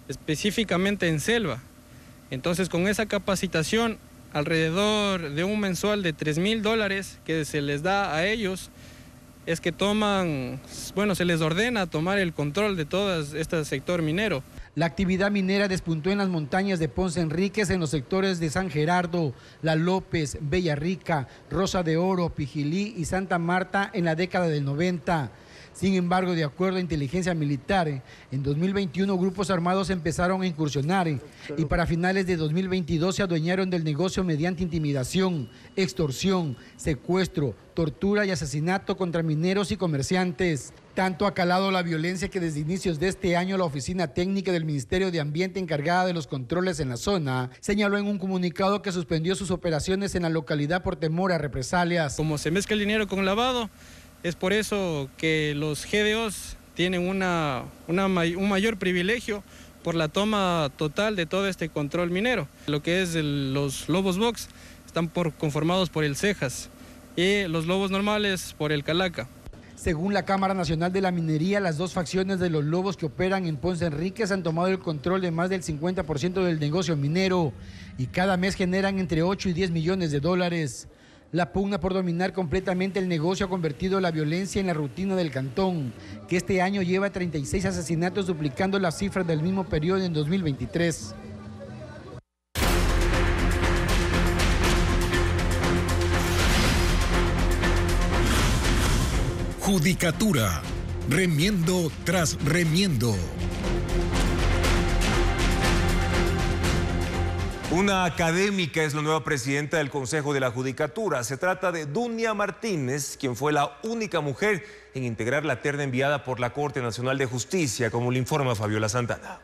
Speaker 6: específicamente en selva. Entonces, con esa capacitación, alrededor de un mensual de 3.000 dólares que se les da a ellos, es que se les ordena tomar el control de todo este sector minero.
Speaker 12: La actividad minera despuntó en las montañas de Ponce Enríquez, en los sectores de San Gerardo, La López, Bella Rica, Rosa de Oro, Pijilí y Santa Marta en la década del 90. Sin embargo, de acuerdo a inteligencia militar, en 2021 grupos armados empezaron a incursionar y para finales de 2022 se adueñaron del negocio mediante intimidación, extorsión, secuestro, tortura y asesinato contra mineros y comerciantes. Tanto ha calado la violencia que desde inicios de este año la Oficina Técnica del Ministerio de Ambiente, encargada de los controles en la zona, señaló en un comunicado que suspendió sus operaciones en la localidad por temor a represalias.
Speaker 6: Como se mezcla el dinero con lavado, es por eso que los GDOs tienen un mayor privilegio por la toma total de todo este control minero. Lo que es los Lobos Box están conformados por el Cejas y los Lobos normales por el Calaca.
Speaker 12: Según la Cámara Nacional de la Minería, las dos facciones de los lobos que operan en Ponce Enríquez han tomado el control de más del 50% del negocio minero y cada mes generan entre 8 y 10 millones de dólares. La pugna por dominar completamente el negocio ha convertido la violencia en la rutina del cantón, que este año lleva 36 asesinatos, duplicando las cifras del mismo periodo en 2023.
Speaker 13: Judicatura, remiendo tras remiendo.
Speaker 1: Una académica es la nueva presidenta del Consejo de la Judicatura. Se trata de Dunia Martínez, quien fue la única mujer en integrar la terna enviada por la Corte Nacional de Justicia, como le informa Fabiola Santana.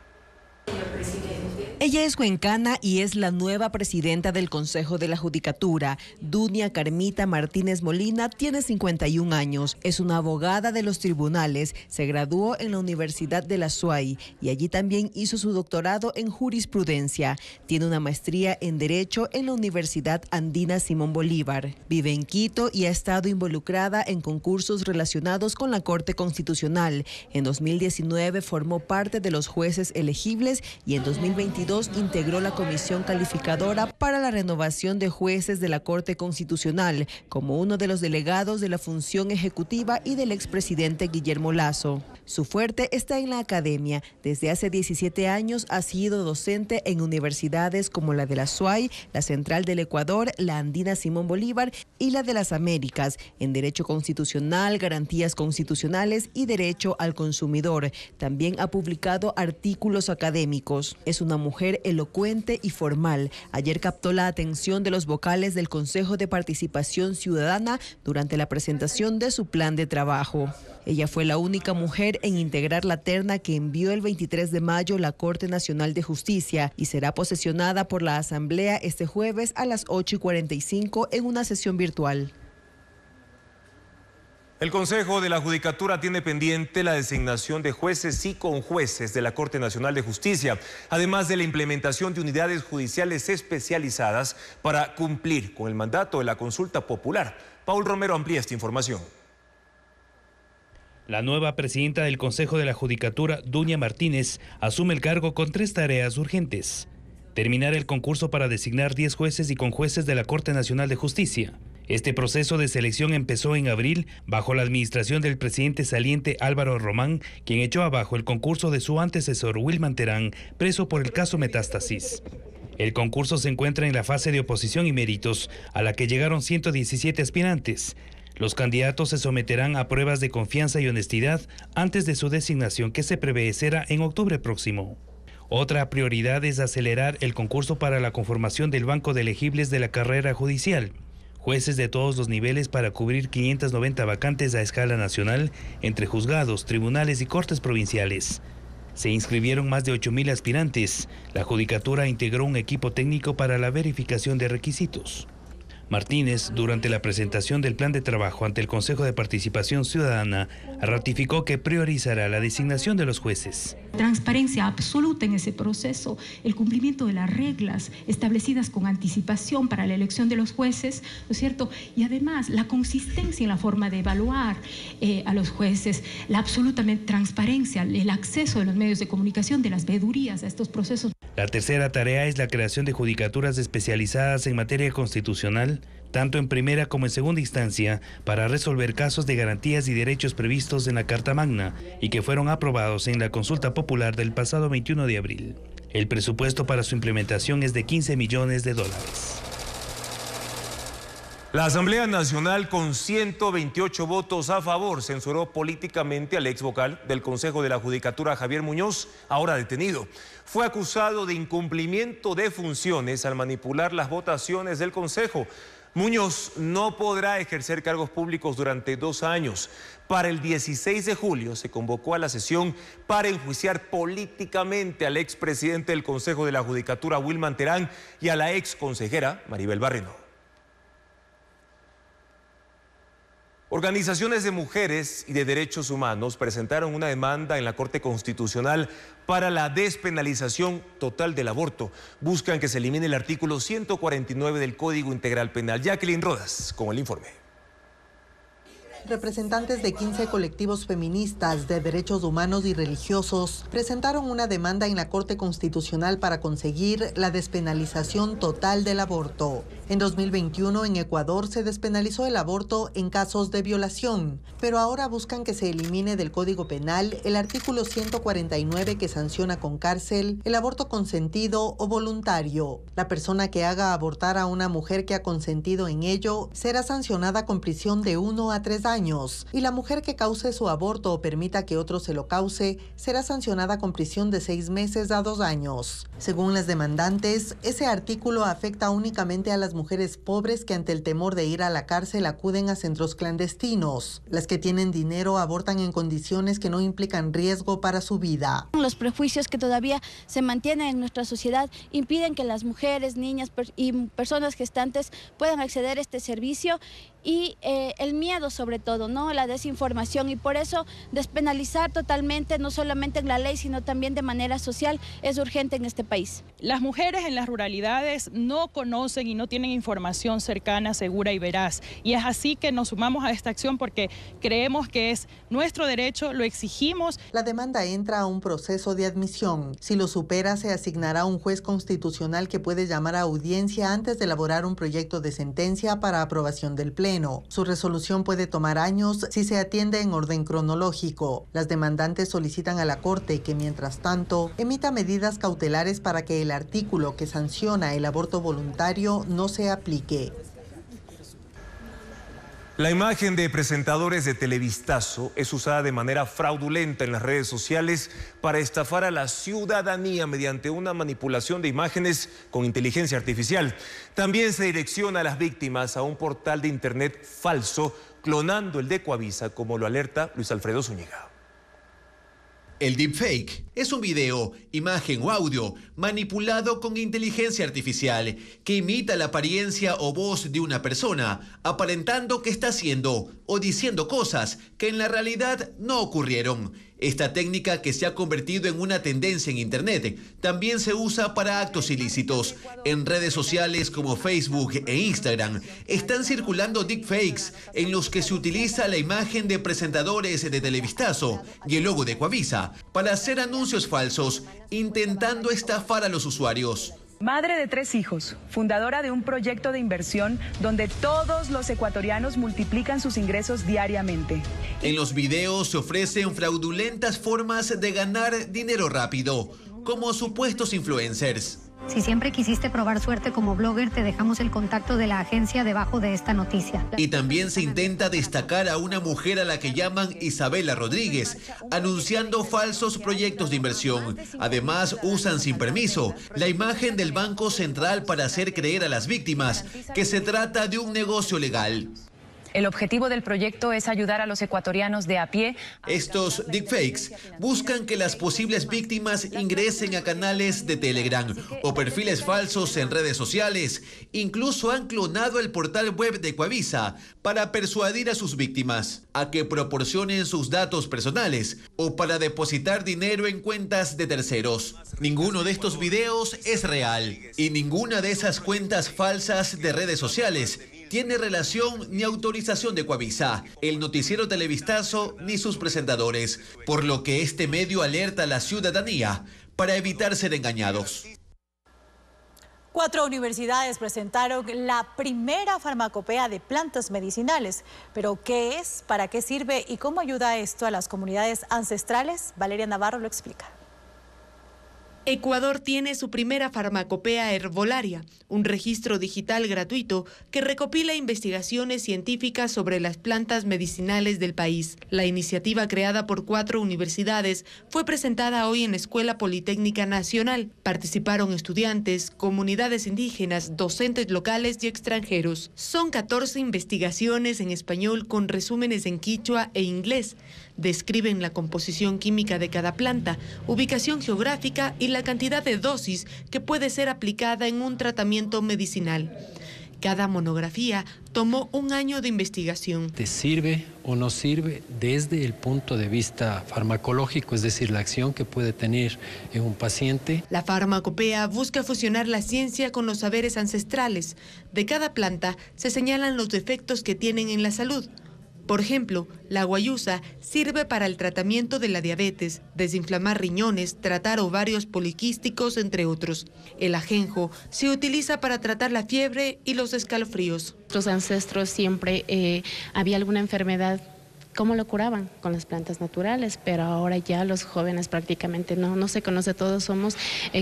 Speaker 26: Ella es cuencana y es la nueva presidenta del Consejo de la Judicatura. Dunia Carmita Martínez Molina tiene 51 años, es una abogada de los tribunales, se graduó en la Universidad de la Azuay y allí también hizo su doctorado en jurisprudencia. Tiene una maestría en Derecho en la Universidad Andina Simón Bolívar. Vive en Quito y ha estado involucrada en concursos relacionados con la Corte Constitucional. En 2019 formó parte de los jueces elegibles y en 2022 integró la comisión calificadora para la renovación de jueces de la Corte Constitucional, como uno de los delegados de la función ejecutiva y del expresidente Guillermo Lasso. Su fuerte está en la academia. Desde hace 17 años ha sido docente en universidades como la de la Azuay, la Central del Ecuador, la Andina Simón Bolívar y la de las Américas, en Derecho Constitucional, Garantías Constitucionales y Derecho al Consumidor. También ha publicado artículos académicos. Es una mujer elocuente y formal. Ayer captó la atención de los vocales del Consejo de Participación Ciudadana durante la presentación de su plan de trabajo. Ella fue la única mujer en integrar la terna que envió el 23 de mayo la Corte Nacional de Justicia y será posesionada por la Asamblea este jueves a las 8:45 en una sesión virtual.
Speaker 1: El Consejo de la Judicatura tiene pendiente la designación de jueces y conjueces de la Corte Nacional de Justicia, además de la implementación de unidades judiciales especializadas para cumplir con el mandato de la consulta popular. Paul Romero amplía esta información.
Speaker 15: La nueva presidenta del Consejo de la Judicatura, Dunia Martínez, asume el cargo con 3 tareas urgentes. Terminar el concurso para designar 10 jueces y conjueces de la Corte Nacional de Justicia. Este proceso de selección empezó en abril bajo la administración del presidente saliente Álvaro Román, quien echó abajo el concurso de su antecesor Wilman Terán, preso por el caso Metástasis. El concurso se encuentra en la fase de oposición y méritos, a la que llegaron 117 aspirantes. Los candidatos se someterán a pruebas de confianza y honestidad antes de su designación, que se prevé será en octubre próximo. Otra prioridad es acelerar el concurso para la conformación del banco de elegibles de la carrera judicial. Jueces de todos los niveles para cubrir 590 vacantes a escala nacional entre juzgados, tribunales y cortes provinciales. Se inscribieron más de 8.000 aspirantes. La Judicatura integró un equipo técnico para la verificación de requisitos. Martínez, durante la presentación del plan de trabajo ante el Consejo de Participación Ciudadana, ratificó que priorizará la designación de los jueces.
Speaker 16: Transparencia absoluta en ese proceso, el cumplimiento de las reglas establecidas con anticipación para la elección de los jueces, ¿no es cierto? Y además la consistencia en la forma de evaluar a los jueces, la absoluta transparencia, el acceso de los medios de comunicación, de las veedurías a estos procesos.
Speaker 15: La tercera tarea es la creación de judicaturas especializadas en materia constitucional, tanto en primera como en segunda instancia, para resolver casos de garantías y derechos previstos en la Carta Magna y que fueron aprobados en la consulta popular del pasado 21 de abril. El presupuesto para su implementación es de $15 millones.
Speaker 1: La Asamblea Nacional, con 128 votos a favor, censuró políticamente al ex vocal del Consejo de la Judicatura, Javier Muñoz, ahora detenido. Fue acusado de incumplimiento de funciones al manipular las votaciones del Consejo. Muñoz no podrá ejercer cargos públicos durante 2 años. Para el 16 de julio se convocó a la sesión para enjuiciar políticamente al expresidente del Consejo de la Judicatura, Wilman Terán, y a la ex consejera, Maribel Barreno. Organizaciones de mujeres y de derechos humanos presentaron una demanda en la Corte Constitucional para la despenalización total del aborto. Buscan que se elimine el artículo 149 del Código Integral Penal. Jacqueline Rodas con el informe.
Speaker 17: Representantes de 15 colectivos feministas de derechos humanos y religiosos presentaron una demanda en la Corte Constitucional para conseguir la despenalización total del aborto. En 2021 en Ecuador se despenalizó el aborto en casos de violación, pero ahora buscan que se elimine del Código Penal el artículo 149 que sanciona con cárcel el aborto consentido o voluntario. La persona que haga abortar a una mujer que ha consentido en ello será sancionada con prisión de 1 a 3 años, y la mujer que cause su aborto o permita que otro se lo cause será sancionada con prisión de 6 meses a 2 años. Según las demandantes, ese artículo afecta únicamente a las mujeres pobres que ante el temor de ir a la cárcel acuden a centros clandestinos. Las que tienen dinero abortan en condiciones que no implican riesgo para su vida.
Speaker 19: Los prejuicios que todavía se mantienen en nuestra sociedad impiden que las mujeres, niñas y personas gestantes puedan acceder a este servicio, y el miedo sobre todo, ¿no? La desinformación, y por eso despenalizar totalmente, no solamente en la ley, sino también de manera social, es urgente en este país.
Speaker 20: Las mujeres en las ruralidades no conocen y no tienen información cercana, segura y veraz, y es así que nos sumamos a esta acción porque creemos que es nuestro derecho, lo exigimos.
Speaker 17: La demanda entra a un proceso de admisión. Si lo supera, se asignará un juez constitucional que puede llamar a audiencia antes de elaborar un proyecto de sentencia para aprobación del Pleno. Su resolución puede tomar años si se atiende en orden cronológico. Las demandantes solicitan a la Corte que, mientras tanto, emita medidas cautelares para que el artículo que sanciona el aborto voluntario no se aplique.
Speaker 1: La imagen de presentadores de Televistazo es usada de manera fraudulenta en las redes sociales para estafar a la ciudadanía mediante una manipulación de imágenes con inteligencia artificial. También se direcciona a las víctimas a un portal de internet falso, clonando el de Coavisa, como lo alerta Luis Alfredo Zúñiga.
Speaker 2: El deepfake es un video, imagen o audio manipulado con inteligencia artificial que imita la apariencia o voz de una persona, aparentando que está haciendo o diciendo cosas que en la realidad no ocurrieron. Esta técnica, que se ha convertido en una tendencia en Internet, también se usa para actos ilícitos. En redes sociales como Facebook e Instagram están circulando deepfakes en los que se utiliza la imagen de presentadores de Televistazo y el logo de Ecuavisa para hacer anuncios falsos, intentando estafar a los usuarios.
Speaker 3: Madre de 3 hijos, fundadora de un proyecto de inversión donde todos los ecuatorianos multiplican sus ingresos diariamente.
Speaker 2: En los videos se ofrecen fraudulentas formas de ganar dinero rápido, como supuestos influencers.
Speaker 8: Si siempre quisiste probar suerte como blogger, te dejamos el contacto de la agencia debajo de esta noticia.
Speaker 2: Y también se intenta destacar a una mujer a la que llaman Isabela Rodríguez, anunciando falsos proyectos de inversión. Además, usan sin permiso la imagen del Banco Central para hacer creer a las víctimas que se trata de un negocio legal.
Speaker 3: El objetivo del proyecto es ayudar a los ecuatorianos de a pie.
Speaker 2: Estos deepfakes buscan que las posibles víctimas ingresen a canales de Telegram o perfiles falsos en redes sociales. Incluso han clonado el portal web de Ecuavisa para persuadir a sus víctimas a que proporcionen sus datos personales o para depositar dinero en cuentas de terceros. Ninguno de estos videos es real y ninguna de esas cuentas falsas de redes sociales tiene relación ni autorización de Ecuavisa, el noticiero Televistazo ni sus presentadores, por lo que este medio alerta a la ciudadanía para evitar ser engañados.
Speaker 18: 4 universidades presentaron la primera farmacopea de plantas medicinales. ¿Pero qué es? ¿Para qué sirve? ¿Y cómo ayuda esto a las comunidades ancestrales? Valeria Navarro lo explica.
Speaker 21: Ecuador tiene su primera farmacopea herbolaria, un registro digital gratuito que recopila investigaciones científicas sobre las plantas medicinales del país. La iniciativa, creada por 4 universidades, fue presentada hoy en la Escuela Politécnica Nacional. Participaron estudiantes, comunidades indígenas, docentes locales y extranjeros. Son 14 investigaciones en español con resúmenes en quichua e inglés. Describen la composición química de cada planta, ubicación geográfica y la cantidad de dosis que puede ser aplicada en un tratamiento medicinal. Cada monografía tomó un año de investigación.
Speaker 22: ¿Te sirve o no sirve desde el punto de vista farmacológico, es decir, la acción que puede tener en un paciente?
Speaker 21: La farmacopea busca fusionar la ciencia con los saberes ancestrales. De cada planta se señalan los defectos que tienen en la salud. Por ejemplo, la guayusa sirve para el tratamiento de la diabetes, desinflamar riñones, tratar ovarios poliquísticos, entre otros. El ajenjo se utiliza para tratar la fiebre y los escalofríos.
Speaker 23: Nuestros ancestros siempre había alguna enfermedad, ¿cómo lo curaban? Con las plantas naturales, pero ahora ya los jóvenes prácticamente no se conoce todo, somos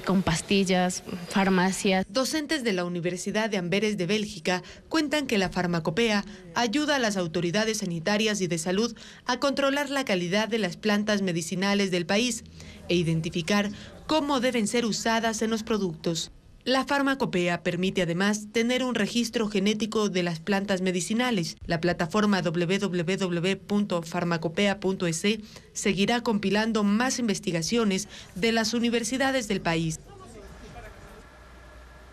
Speaker 23: con pastillas, farmacias.
Speaker 21: Docentes de la Universidad de Amberes de Bélgica cuentan que la farmacopea ayuda a las autoridades sanitarias y de salud a controlar la calidad de las plantas medicinales del país e identificar cómo deben ser usadas en los productos. La farmacopea permite además tener un registro genético de las plantas medicinales. La plataforma www.farmacopea.es seguirá compilando más investigaciones de las universidades del país.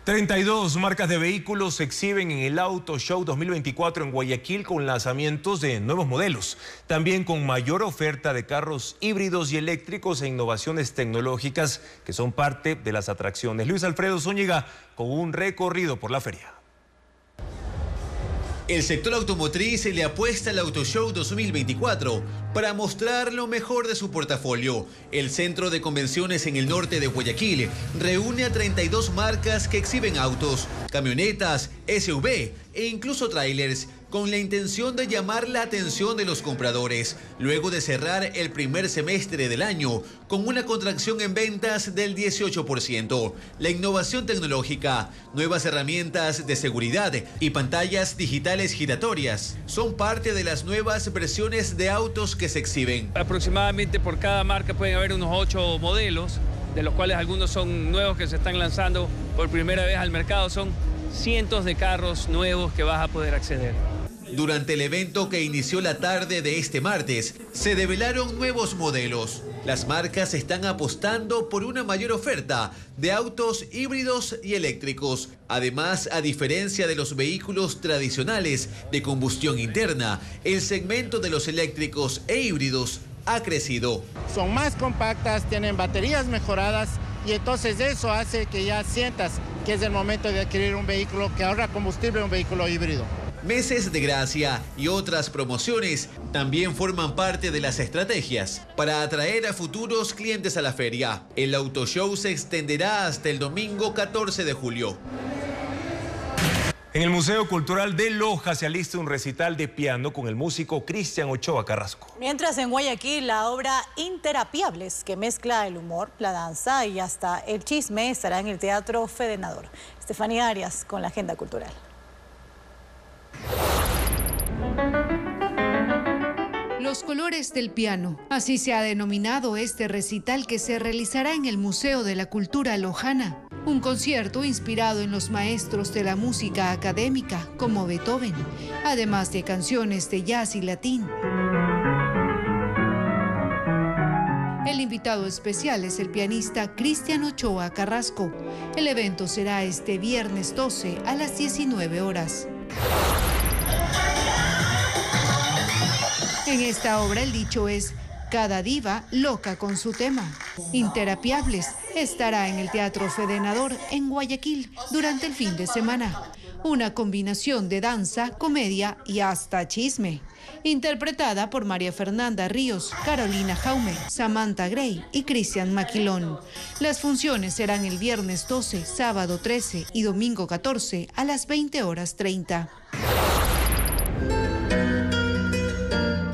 Speaker 1: 32 marcas de vehículos se exhiben en el Auto Show 2024 en Guayaquil con lanzamientos de nuevos modelos. También con mayor oferta de carros híbridos y eléctricos e innovaciones tecnológicas que son parte de las atracciones. Luis Alfredo Zúñiga con un recorrido por la feria.
Speaker 2: El sector automotriz le apuesta al Auto Show 2024 para mostrar lo mejor de su portafolio. El centro de convenciones en el norte de Guayaquil reúne a 32 marcas que exhiben autos, camionetas, SUV e incluso trailers, con la intención de llamar la atención de los compradores, luego de cerrar el primer semestre del año con una contracción en ventas del 18%. La innovación tecnológica, nuevas herramientas de seguridad y pantallas digitales giratorias son parte de las nuevas versiones de autos que se exhiben.
Speaker 24: Aproximadamente por cada marca pueden haber unos 8 modelos, de los cuales algunos son nuevos que se están lanzando por primera vez al mercado. Son cientos de carros nuevos que vas a poder acceder.
Speaker 2: Durante el evento que inició la tarde de este martes, se develaron nuevos modelos. Las marcas están apostando por una mayor oferta de autos híbridos y eléctricos. Además, a diferencia de los vehículos tradicionales de combustión interna, el segmento de los eléctricos e híbridos ha crecido.
Speaker 4: Son más compactas, tienen baterías mejoradas y entonces eso hace que ya sientas que es el momento de adquirir un vehículo que ahorra combustible, un vehículo híbrido.
Speaker 2: Meses de gracia y otras promociones también forman parte de las estrategias para atraer a futuros clientes a la feria. El Auto Show se extenderá hasta el domingo 14 de julio.
Speaker 1: En el Museo Cultural de Loja se alista un recital de piano con el músico Cristian Ochoa Carrasco.
Speaker 18: Mientras en Guayaquil la obra Interapiables, que mezcla el humor, la danza y hasta el chisme, estará en el Teatro Fedenador. Estefanía Arias con la agenda cultural.
Speaker 7: Los colores del piano, así se ha denominado este recital que se realizará en el Museo de la Cultura Lojana. Un concierto inspirado en los maestros de la música académica, como Beethoven, además de canciones de jazz y latín. El invitado especial es el pianista Cristian Ochoa Carrasco. El evento será este viernes 12 a las 19 horas. En esta obra el dicho es: cada diva loca con su tema. Interapiables estará en el Teatro Fedenador en Guayaquil durante el fin de semana. Una combinación de danza, comedia y hasta chisme. Interpretada por María Fernanda Ríos, Carolina Jaume, Samantha Gray y Cristian Maquilón. Las funciones serán el viernes 12, sábado 13 y domingo 14 a las 20:30.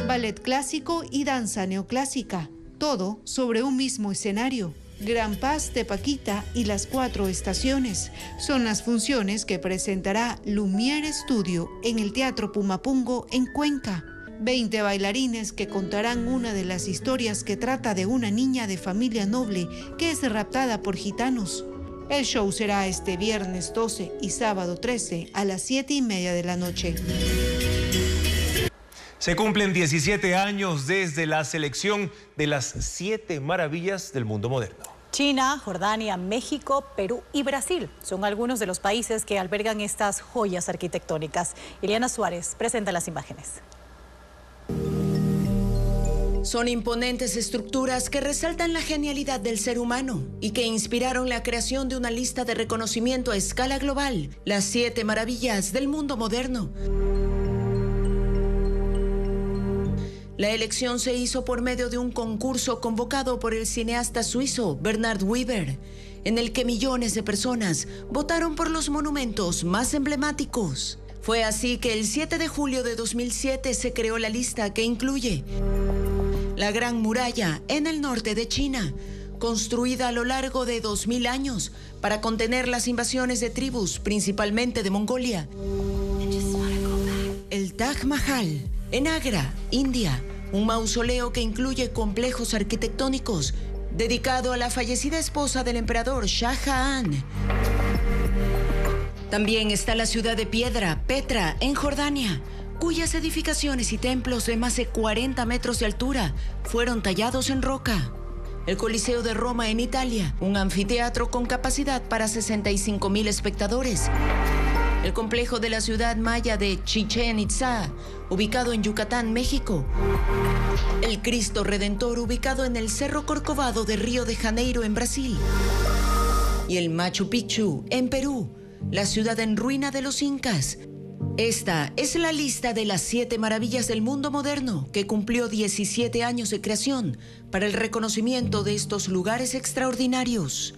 Speaker 7: Ballet clásico y danza neoclásica, todo sobre un mismo escenario. Gran Paz de Paquita y las 4 estaciones son las funciones que presentará Lumière Studio en el Teatro Pumapungo en Cuenca. 20 bailarines que contarán una de las historias que trata de una niña de familia noble que es raptada por gitanos. El show será este viernes 12 y sábado 13 a las 7:30 de la noche.
Speaker 1: Se cumplen 17 años desde la selección de las 7 maravillas del mundo moderno.
Speaker 18: China, Jordania, México, Perú y Brasil son algunos de los países que albergan estas joyas arquitectónicas. Eliana Suárez presenta las imágenes.
Speaker 10: Son imponentes estructuras que resaltan la genialidad del ser humano y que inspiraron la creación de una lista de reconocimiento a escala global, las 7 maravillas del mundo moderno. La elección se hizo por medio de un concurso convocado por el cineasta suizo Bernard Weber, en el que millones de personas votaron por los monumentos más emblemáticos. Fue así que el 7 de julio de 2007 se creó la lista que incluye la Gran Muralla en el norte de China, construida a lo largo de 2000 años para contener las invasiones de tribus, principalmente de Mongolia. El Taj Mahal en Agra, India, un mausoleo que incluye complejos arquitectónicos dedicado a la fallecida esposa del emperador Shah Jahan. También está la ciudad de piedra, Petra, en Jordania, cuyas edificaciones y templos de más de 40 metros de altura fueron tallados en roca. El Coliseo de Roma en Italia, un anfiteatro con capacidad para 65,000 espectadores. El complejo de la ciudad maya de Chichén Itzá, ubicado en Yucatán, México. El Cristo Redentor, ubicado en el Cerro Corcovado de Río de Janeiro, en Brasil. Y el Machu Picchu, en Perú, la ciudad en ruina de los incas. Esta es la lista de las 7 maravillas del mundo moderno, que cumplió 17 años de creación para el reconocimiento de estos lugares extraordinarios.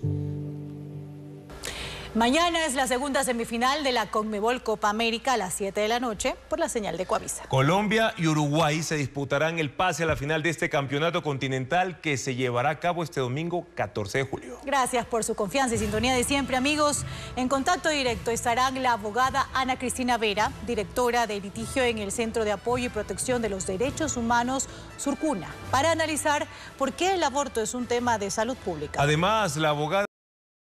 Speaker 18: Mañana es la segunda semifinal de la Conmebol Copa América a las 7 de la noche por la señal de Coavisa.
Speaker 1: Colombia y Uruguay se disputarán el pase a la final de este campeonato continental que se llevará a cabo este domingo 14 de julio.
Speaker 18: Gracias por su confianza y sintonía de siempre, amigos. En contacto directo estarán la abogada Ana Cristina Vera, directora de litigio en el Centro de Apoyo y Protección de los Derechos Humanos Surcuna, para analizar por qué el aborto es un tema de salud pública.
Speaker 1: Además, la abogada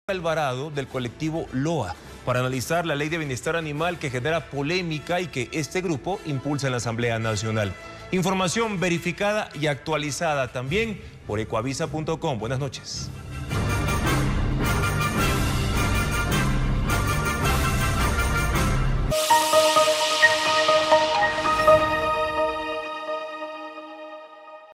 Speaker 1: Alvarado del colectivo LOA para analizar la ley de bienestar animal que genera polémica y que este grupo impulsa en la Asamblea Nacional. Información verificada y actualizada también por ecuavisa.com. Buenas noches.